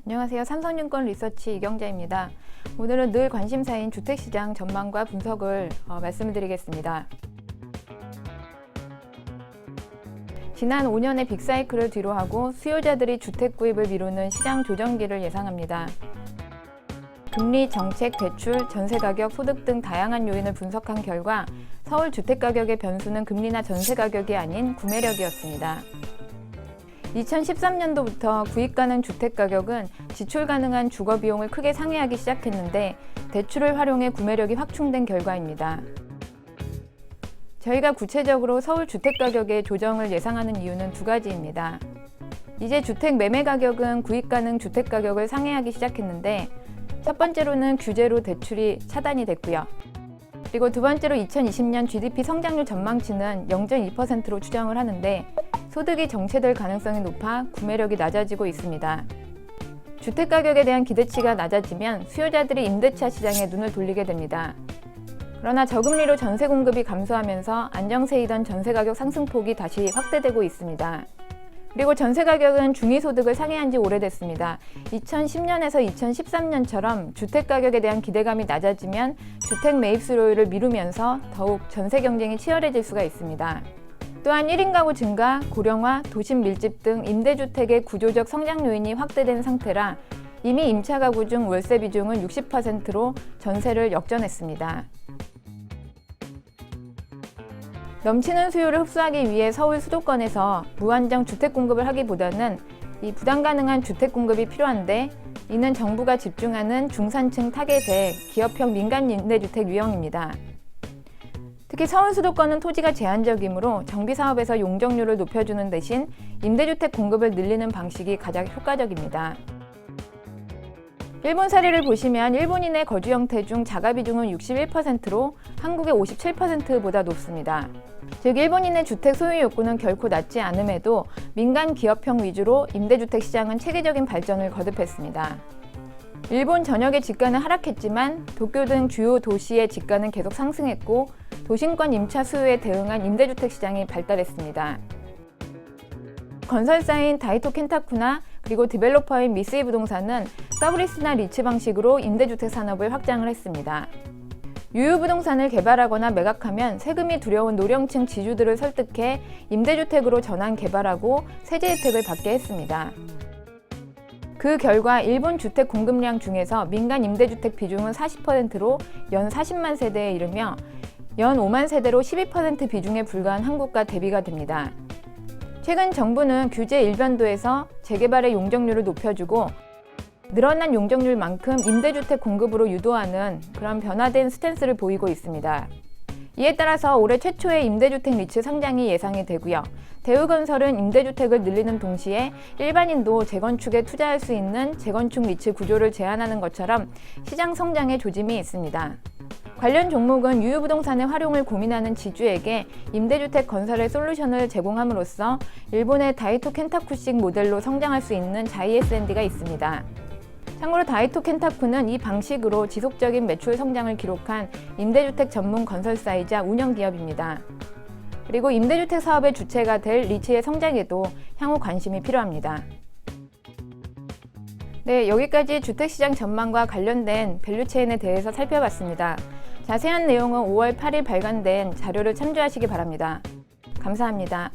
안녕하세요. 삼성증권 리서치 이경자입니다. 오늘은 늘 관심사인 주택시장 전망과 분석을 말씀을 드리겠습니다. 지난 5년의 빅사이클을 뒤로하고 수요자들이 주택 구입을 미루는 시장 조정기를 예상합니다. 금리, 정책, 대출, 전세 가격, 소득 등 다양한 요인을 분석한 결과 서울 주택가격의 변수는 금리나 전세 가격이 아닌 구매력이었습니다. 2013년도부터 구입 가능 주택 가격은 지출 가능한 주거 비용을 크게 상회하기 시작했는데 대출을 활용해 구매력이 확충된 결과입니다. 저희가 구체적으로 서울 주택 가격의 조정을 예상하는 이유는 두 가지입니다. 이제 주택 매매 가격은 구입 가능 주택 가격을 상회하기 시작했는데 첫 번째로는 규제로 대출이 차단이 됐고요. 그리고 두 번째로 2020년 GDP 성장률 전망치는 0.2%로 추정을 하는데 소득이 정체될 가능성이 높아 구매력이 낮아지고 있습니다. 주택가격에 대한 기대치가 낮아지면 수요자들이 임대차 시장에 눈을 돌리게 됩니다. 그러나 저금리로 전세 공급이 감소하면서 안정세이던 전세가격 상승폭이 다시 확대되고 있습니다. 그리고 전세가격은 중위소득을 상회한 지 오래됐습니다. 2010년에서 2013년처럼 주택가격에 대한 기대감이 낮아지면 주택 매입 수요를 미루면서 더욱 전세 경쟁이 치열해질 수가 있습니다. 또한 1인 가구 증가, 고령화, 도심 밀집 등 임대주택의 구조적 성장 요인이 확대된 상태라 이미 임차 가구 중 월세 비중은 60%로 전세를 역전했습니다. 넘치는 수요를 흡수하기 위해 서울 수도권에서 무한정 주택 공급을 하기보다는 이 부담 가능한 주택 공급이 필요한데 이는 정부가 집중하는 중산층 타겟의 기업형 민간 임대주택 유형입니다. 특히 서울 수도권은 토지가 제한적이므로 정비사업에서 용적률을 높여주는 대신 임대주택 공급을 늘리는 방식이 가장 효과적입니다. 일본 사례를 보시면 일본인의 거주 형태 중 자가 비중은 61%로 한국의 57%보다 높습니다. 즉 일본인의 주택 소유 욕구는 결코 낮지 않음에도 민간 기업형 위주로 임대주택 시장은 체계적인 발전을 거듭했습니다. 일본 전역의 집가는 하락했지만 도쿄 등 주요 도시의 집가는 계속 상승했고 도심권 임차 수요에 대응한 임대주택 시장이 발달했습니다. 건설사인 다이토 켄타쿠나 그리고 디벨로퍼인 미쓰이 부동산은 서브리스나 리츠 방식으로 임대주택 산업을 확장을 했습니다. 유유부동산을 개발하거나 매각하면 세금이 두려운 노령층 지주들을 설득해 임대주택으로 전환 개발하고 세제 혜택을 받게 했습니다. 그 결과 일본 주택 공급량 중에서 민간 임대주택 비중은 40%로 연 40만 세대에 이르며 연 5만 세대로 12% 비중에 불과한 한국과 대비가 됩니다. 최근 정부는 규제 일변도에서 재개발의 용적률을 높여주고 늘어난 용적률만큼 임대주택 공급으로 유도하는 그런 변화된 스탠스를 보이고 있습니다. 이에 따라서 올해 최초의 임대주택 리츠 상장이 예상이 되고요. 대우건설은 임대주택을 늘리는 동시에 일반인도 재건축에 투자할 수 있는 재건축 리츠 구조를 제안하는 것처럼 시장 성장의 조짐이 있습니다. 관련 종목은 유유부동산의 활용을 고민하는 지주에게 임대주택 건설의 솔루션을 제공함으로써 일본의 다이토 켄타쿠식 모델로 성장할 수 있는 자이S&D가 있습니다. 참고로 다이토 켄타쿠는 이 방식으로 지속적인 매출 성장을 기록한 임대주택 전문 건설사이자 운영기업입니다. 그리고 임대주택 사업의 주체가 될 리츠의 성장에도 향후 관심이 필요합니다. 네, 여기까지 주택시장 전망과 관련된 밸류체인에 대해서 살펴봤습니다. 자세한 내용은 5월 8일 발간된 자료를 참조하시기 바랍니다. 감사합니다.